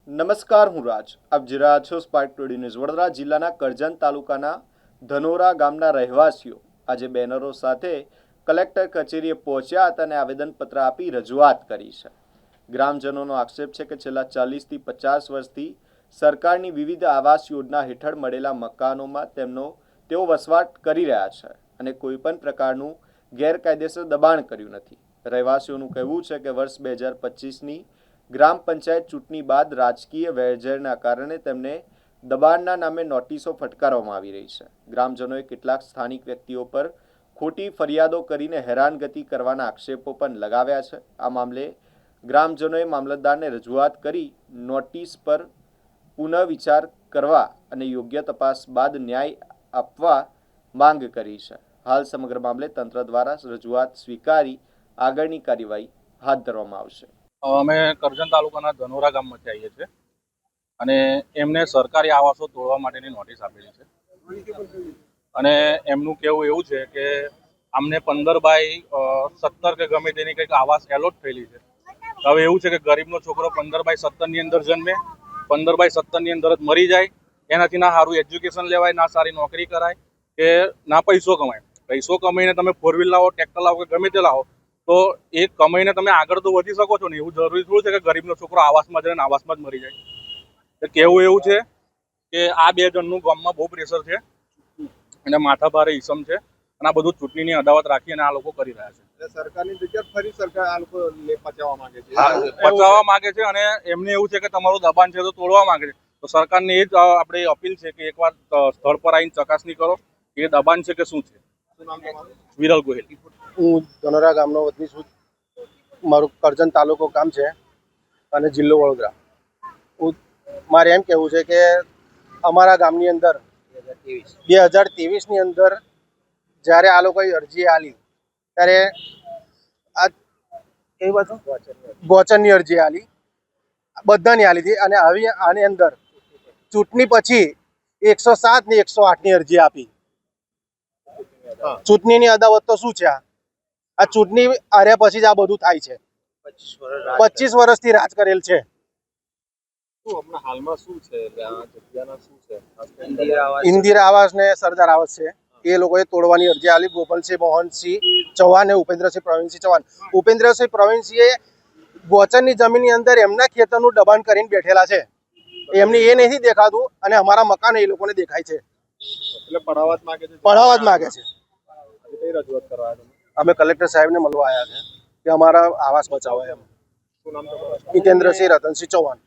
નમસ્કાર, હું રાજ. આપ જોઈ રહ્યા છો સ્પાર્ક ટુડે ન્યૂઝ. વડોદરા જિલ્લાના કરજણ તાલુકાના ધનોરા ગામના રહેવાસીઓ આજે બેનરો સાથે કલેક્ટર કચેરીએ પહોંચ્યા હતા અને આવેદનપત્ર આપી રજૂઆત કરી છે. ગ્રામજનોનો આક્ષેપ છે કે છેલ્લા 40થી 50 વર્ષથી સરકારની વિવિધ આવાસ યોજના હેઠળ મળેલા મકાનોમાં તેઓ વસવાટ કરી રહ્યા છે અને કોઈપણ પ્રકારનું ગેરકાયદેસર દબાણ કર્યું નથી. રહેવાસીઓનું કહેવું છે કે વર્ષ 2025ની ગ્રામ પંચાયત ચૂંટણી બાદ રાજકીય વેરઝેરના કારણે તેમને દબાણના નામે નોટિસો ફટકારવામાં આવી રહી છે. ગ્રામજનોએ કેટલાક સ્થાનિક વ્યક્તિઓ પર ખોટી ફરિયાદો કરીને હેરાનગતિ કરવાના આક્ષેપો પણ લગાવ્યા છે. આ મામલે ગ્રામજનોએ મામલતદારને રજૂઆત કરી નોટિસ પર પુનઃવિચાર કરવા અને યોગ્ય તપાસ બાદ ન્યાય આપવા માંગ કરી છે. હાલ સમગ્ર મામલે તંત્ર દ્વારા રજૂઆત સ્વીકારી આગળની કાર્યવાહી હાથ ધરવામાં આવશે. અમે કરજણ તાલુકાના ધનોરા ગામમાંથી આવીએ છીએ અને એમને સરકારી આવાસો તોડવા માટેની નોટિસ આપેલી છે અને એમનું કહેવું એવું છે કે અમને 15/17 કે ગમે તેની કંઈક આવાસ એલોટ થયેલી છે. હવે એવું છે કે ગરીબનો છોકરો 15/17ની અંદર જન્મે, 15/17ની અંદર જ મરી જાય, એનાથી ના સારું એજ્યુકેશન લેવાય, ના સારી નોકરી કરાય કે ના પૈસો કમાય. પૈસો કમાઈને તમે 4 વ્હીલ લાવો, ટ્રેક્ટર લાવો કે ગમે તે લાવો તો એ કમાઈને તમે આગળ તો વધી શકો છો ને. એવું જરૂરી થોડું છે કે ગરીબનો છોકરો આવાસમાં જાય ને આવાસમાં જ મરી જાય. કહેવું એવું છે કે આ બે જણનું ગામમાં બહુ પ્રેશર છે અને માથાભારે ઈસમ છે અને આ બધું ચૂંટણીની અદાવત રાખી અને આ લોકો કરી રહ્યા છે. સરકારની જગ્યા ફરી સરકાર આ લોકો પચાવવા માંગે છે. પચાવવા માંગે છે અને એમને એવું છે કે તમારું દબાણ છે તો તોડવા માંગે છે. તો સરકારને એ જ આપણે અપીલ છે કે એકવાર સ્થળ પર આવીને ચકાસણી કરો કે એ દબાણ છે કે શું છે. વિરલ ગોહિલ. હું ધનોરા ગામનો વતની છું. મારું કરજણ તાલુકો ગામ છે અને જિલ્લો વડોદરા. મારે એમ કહેવું છે કે અમારા ગામની અંદર 2023ની અંદર જ્યારે આ લોકોએ અરજી આલી ત્યારે આ કઈ બાજુ ગોચરની અરજી આલી, બધાની આલી હતી અને હવે આની અંદર ચૂંટણી પછી 107 ને 108ની અરજી આપી. ચૂંટણીની અદાવત તો શું છે? આ ચૂંટણી હાર્યા પછી જ આ બધું થાય છે. 25 વર્ષથી રાજ કરેલ છે. ઇન્દિરા આવાસ ને સરદાર આવાસ છે એ લોકોએ તોડવાની અરજી આલી. ગોપાલસિંહ મોહનસિંહ ચૌહાણ અને ઉપેન્દ્રસિંહ પ્રવીણસિંહ ચૌહાણ. ઉપેન્દ્રસિંહ પ્રવીણસિંહે ગોચરની જમીનની અંદર એમના ખેતરનું દબાણ કરીને બેઠેલા છે. એમને એ નથી દેખાતું અને અમારા મકાન એ લોકોને દેખાય છે. એટલે પડાવવા જ માંગે છે. પડાવવા જ માંગે છે. કઈ રજૂઆત કરવા અમે કલેક્ટર સાહેબને મળવા આવ્યા છે કે અમારા આવાસ બચાવો એમ. શું નામ તમારું? જીતેન્દ્રસિંહ રતનસિંહ ચૌહાણ.